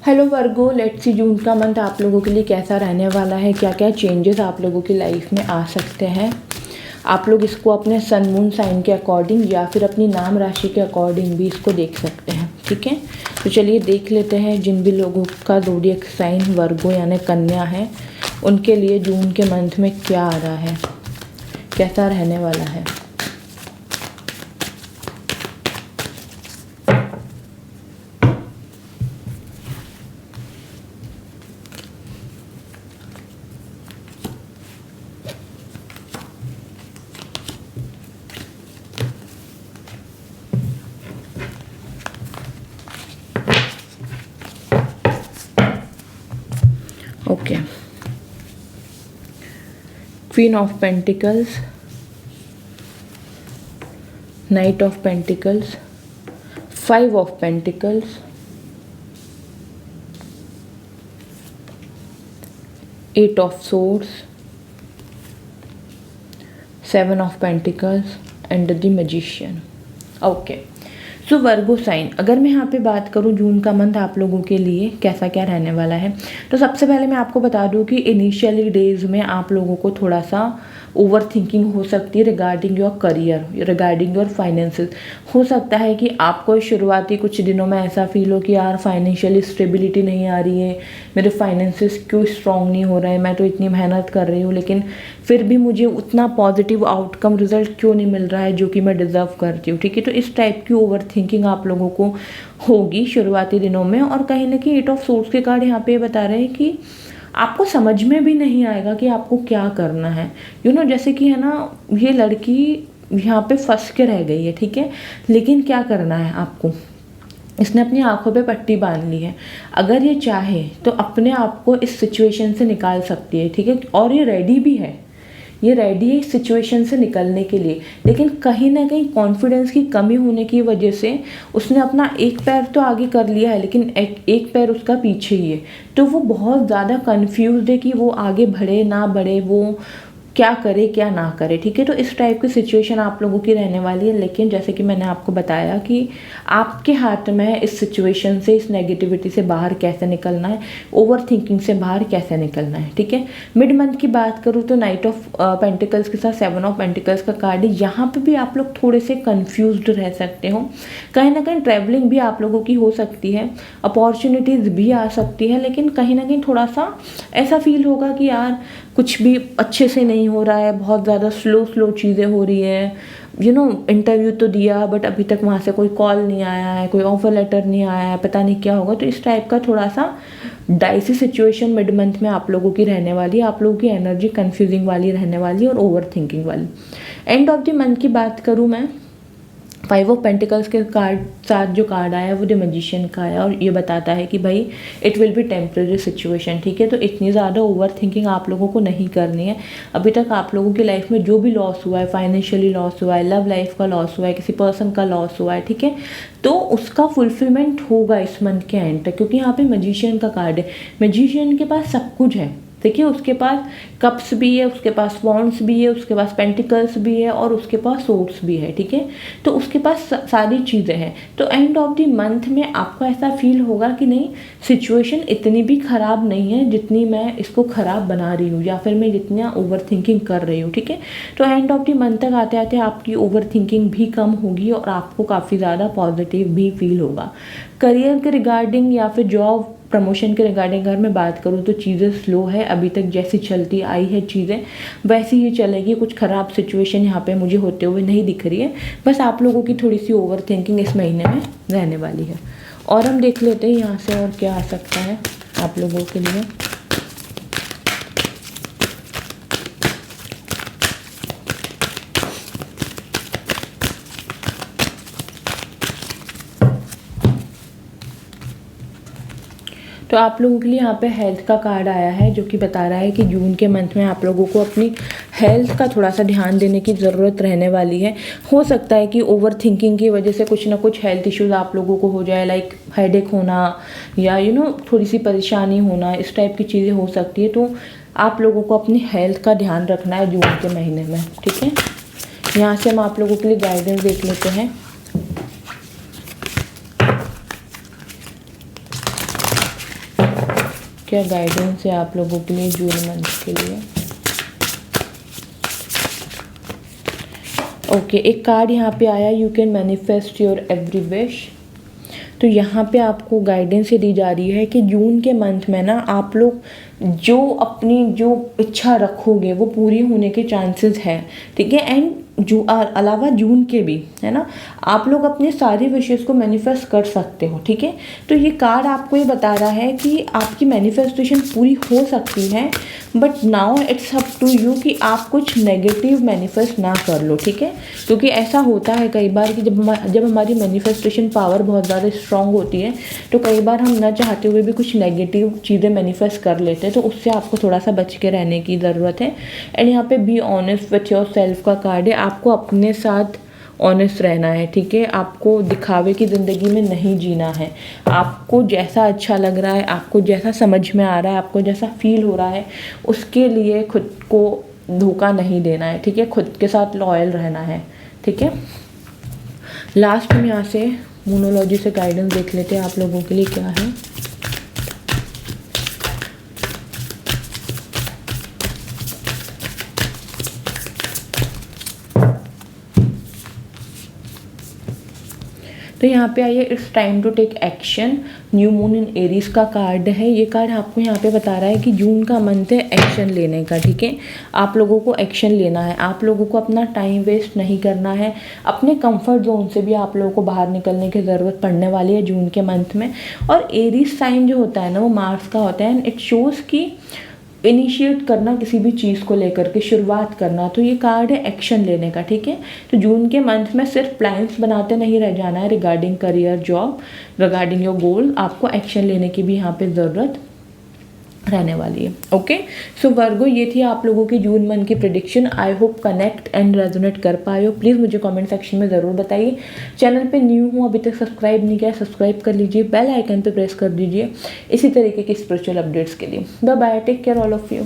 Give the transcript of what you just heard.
Hello Virgo, let's see जून का month आप लोगों के लिए कैसा रहने वाला है, क्या क्या चेंजेस आप लोगों की लाइफ में आ सकते हैं। आप लोग इसको अपने सन मून साइन के अकॉर्डिंग या फिर अपनी नाम राशि के अकॉर्डिंग भी इसको देख सकते हैं। ठीक है, तो चलिए देख लेते हैं जिन भी लोगों का ज़ोडिएक साइन वर्गो यानी कन्या है उनके लिए जून के मंथ में क्या आ रहा है, कैसा रहने वाला है। Okay, queen of pentacles, knight of pentacles, five of pentacles, eight of swords, seven of pentacles and the magician. Okay, so Virgo sign, अगर मैं यहाँ पे बात करूँ जून का मंथ आप लोगों के लिए कैसा क्या रहने वाला है, तो सबसे पहले मैं आपको बता दूँ कि इनिशियली डेज में आप लोगों को थोड़ा सा ओवर थिंकिंग हो सकती है regarding your career, regarding your finances. हो सकता है कि आपको शुरुआती कुछ दिनों में ऐसा फील हो कि यार फाइनेंशियली स्टेबिलिटी नहीं आ रही है, मेरे फाइनेंसेस क्यों स्ट्रॉन्ग नहीं हो रहे हैं, मैं तो इतनी मेहनत कर रही हूँ लेकिन फिर भी मुझे उतना पॉजिटिव आउटकम रिजल्ट क्यों नहीं मिल रहा है जो कि मैं डिज़र्व करती हूँ। ठीक है, तो इस टाइप की ओवर थिंकिंग आप लोगों को होगी शुरुआती दिनों में। और कहीं ना कहीं एट ऑफ सोर्ड्स के कार्ड यहाँ पे बता रहे हैं कि आपको समझ में भी नहीं आएगा कि आपको क्या करना है। जैसे कि है ना, ये लड़की यहाँ पे फंस के रह गई है। ठीक है, लेकिन क्या करना है आपको, इसने अपनी आंखों पे पट्टी बांध ली है। अगर ये चाहे तो अपने आप को इस सिचुएशन से निकाल सकती है। ठीक है, और ये रेडी भी है, ये रेडी है इस सिचुएशन से निकलने के लिए, लेकिन कहीं ना कहीं कॉन्फिडेंस की कमी होने की वजह से उसने अपना एक पैर तो आगे कर लिया है लेकिन एक पैर उसका पीछे ही है। तो वो बहुत ज़्यादा कंफ्यूज्ड है कि वो आगे बढ़े ना बढ़े, वो क्या करे क्या ना करे। ठीक है, तो इस टाइप की सिचुएशन आप लोगों की रहने वाली है। लेकिन जैसे कि मैंने आपको बताया कि आपके हाथ में इस सिचुएशन से, इस नेगेटिविटी से बाहर कैसे निकलना है, ओवर थिंकिंग से बाहर कैसे निकलना है। ठीक है, मिड मंथ की बात करूँ तो नाइट ऑफ पेंटिकल्स के साथ सेवन ऑफ पेंटिकल्स का कार्ड है। यहाँ पे भी आप लोग थोड़े से कन्फ्यूज्ड रह सकते हो, कहीं ना कहीं ट्रैवलिंग भी आप लोगों की हो सकती है, अपॉर्चुनिटीज़ भी आ सकती है, लेकिन कहीं ना कहीं थोड़ा सा ऐसा फील होगा कि यार कुछ भी अच्छे से नहीं हो रहा है, बहुत ज़्यादा स्लो चीज़ें हो रही है। इंटरव्यू तो दिया बट अभी तक वहाँ से कोई कॉल नहीं आया है, कोई ऑफर लेटर नहीं आया है, पता नहीं क्या होगा। तो इस टाइप का थोड़ा सा डाइसी सिचुएशन मिड मंथ में आप लोगों की रहने वाली है। आप लोगों की एनर्जी कंफ्यूजिंग वाली रहने वाली है और ओवर थिंकिंग वाली। एंड ऑफ द मंथ की बात करूँ मैं, फाइव ऑफ पेंटिकल्स के कार्ड साथ जो कार्ड आया है वो द मैजिशियन का आया, और ये बताता है कि भाई it will be temporary situation. ठीक है, तो इतनी ज़्यादा ओवर थिंकिंग आप लोगों को नहीं करनी है। अभी तक आप लोगों की लाइफ में जो भी लॉस हुआ है, फाइनेंशियली लॉस हुआ है, लव लाइफ का लॉस हुआ है, किसी पर्सन का लॉस हुआ है, ठीक है, तो उसका फुलफिलमेंट होगा इस मंथ के एंड तक, क्योंकि यहाँ पे मैजिशियन का कार्ड है। मैजिशियन के पास सब कुछ है। देखिए, उसके पास कप्स भी है, उसके पास वॉन्ड्स भी है, उसके पास पेंटिकल्स भी है और उसके पास सोर्ड्स भी है। ठीक है, तो उसके पास सारी चीज़ें हैं। तो एंड ऑफ द मंथ में आपको ऐसा फील होगा कि नहीं, सिचुएशन इतनी भी ख़राब नहीं है जितनी मैं इसको ख़राब बना रही हूँ या फिर मैं जितना ओवर थिंकिंग कर रही हूँ। ठीक है, तो एंड ऑफ द मंथ तक आते आते आपकी ओवर थिंकिंग भी कम होगी और आपको काफ़ी ज़्यादा पॉजिटिव भी फील होगा। करियर के रिगार्डिंग या फिर जॉब प्रमोशन के रिगार्डिंग अगर मैं बात करूँ तो चीज़ें स्लो है, अभी तक जैसी चलती आई है चीज़ें वैसी ही चलेगी। कुछ ख़राब सिचुएशन यहाँ पे मुझे होते हुए नहीं दिख रही है, बस आप लोगों की थोड़ी सी ओवर थिंकिंग इस महीने में रहने वाली है। और हम देख लेते हैं यहाँ से और क्या आ सकता है आप लोगों के लिए। तो आप लोगों के लिए यहाँ पे हेल्थ का कार्ड आया है जो कि बता रहा है कि जून के मंथ में आप लोगों को अपनी हेल्थ का थोड़ा सा ध्यान देने की ज़रूरत रहने वाली है। हो सकता है कि ओवर थिंकिंग की वजह से कुछ ना कुछ हेल्थ इश्यूज़ आप लोगों को हो जाए, लाइक हेडेक होना या थोड़ी सी परेशानी होना, इस टाइप की चीज़ें हो सकती है। तो आप लोगों को अपनी हेल्थ का ध्यान रखना है जून के महीने में। ठीक है, यहाँ से हम आप लोगों के लिए गाइडेंस देख लेते हैं। क्या गाइडेंस है आप लोगों के लिए जून मंथ के लिए। ओके, एक कार्ड यहाँ पे आया, you can manifest your every wish. तो यहाँ पे आपको गाइडेंस ये दी जा रही है कि जून के मंथ में ना आप लोग जो अपनी जो इच्छा रखोगे वो पूरी होने के चांसेस है, ठीक है। एंड अलावा जून के भी, है ना, आप लोग अपने सारी विशेस को मैनिफेस्ट कर सकते हो, ठीक है। तो ये कार्ड आपको ये बता रहा है कि आपकी मैनिफेस्टेशन पूरी हो सकती है, but now it's up to you कि आप कुछ नेगेटिव मैनिफेस्ट ना कर लो, ठीक है। क्योंकि ऐसा होता है कई बार कि जब हमारी मैनिफेस्टेशन पावर बहुत ज़्यादा स्ट्रांग होती है तो कई बार हम ना चाहते हुए भी कुछ नेगेटिव चीज़ें मैनिफेस्ट कर लेते हैं, तो उससे आपको थोड़ा सा बच के रहने की ज़रूरत है। एंड यहाँ पे be honest with your self का कार्ड है, आपको अपने साथ ऑनेस्ट रहना है, ठीक है। आपको दिखावे की ज़िंदगी में नहीं जीना है, आपको जैसा अच्छा लग रहा है, आपको जैसा समझ में आ रहा है, आपको जैसा फील हो रहा है, उसके लिए खुद को धोखा नहीं देना है, ठीक है। खुद के साथ लॉयल रहना है, ठीक है। लास्ट में यहाँ से मोनोलॉजी से गाइडेंस देख लेते हैं आप लोगों के लिए क्या है। तो यहाँ पे आइए, it's time to take action, new moon in Aries का कार्ड है। ये कार्ड आपको यहाँ पे बता रहा है कि जून का मंथ है एक्शन लेने का, ठीक है। आप लोगों को एक्शन लेना है, आप लोगों को अपना टाइम वेस्ट नहीं करना है, अपने कंफर्ट जोन से भी आप लोगों को बाहर निकलने की ज़रूरत पड़ने वाली है जून के मंथ में। और एरीज साइन जो होता है ना वो मार्स का होता है, एंड इट शोज़ कि इनिशिएट करना किसी भी चीज़ को लेकर के, शुरुआत करना। तो ये कार्ड है एक्शन लेने का, ठीक है। तो जून के मंथ में सिर्फ प्लान्स बनाते नहीं रह जाना है regarding career, job, regarding your goal, आपको एक्शन लेने की भी यहाँ पे ज़रूरत रहने वाली है। ओके, सो वर्गो, ये थी आप लोगों की जून मंथ की prediction. I hope connect and resonate कर पाए हो। प्लीज़ मुझे कमेंट सेक्शन में ज़रूर बताइए। चैनल पे न्यू हूँ, अभी तक सब्सक्राइब नहीं किया, सब्सक्राइब कर लीजिए, बेल आइकन पे प्रेस कर दीजिए इसी तरीके की स्पिरिचुअल अपडेट्स के लिए। Bye bye, take care all of you.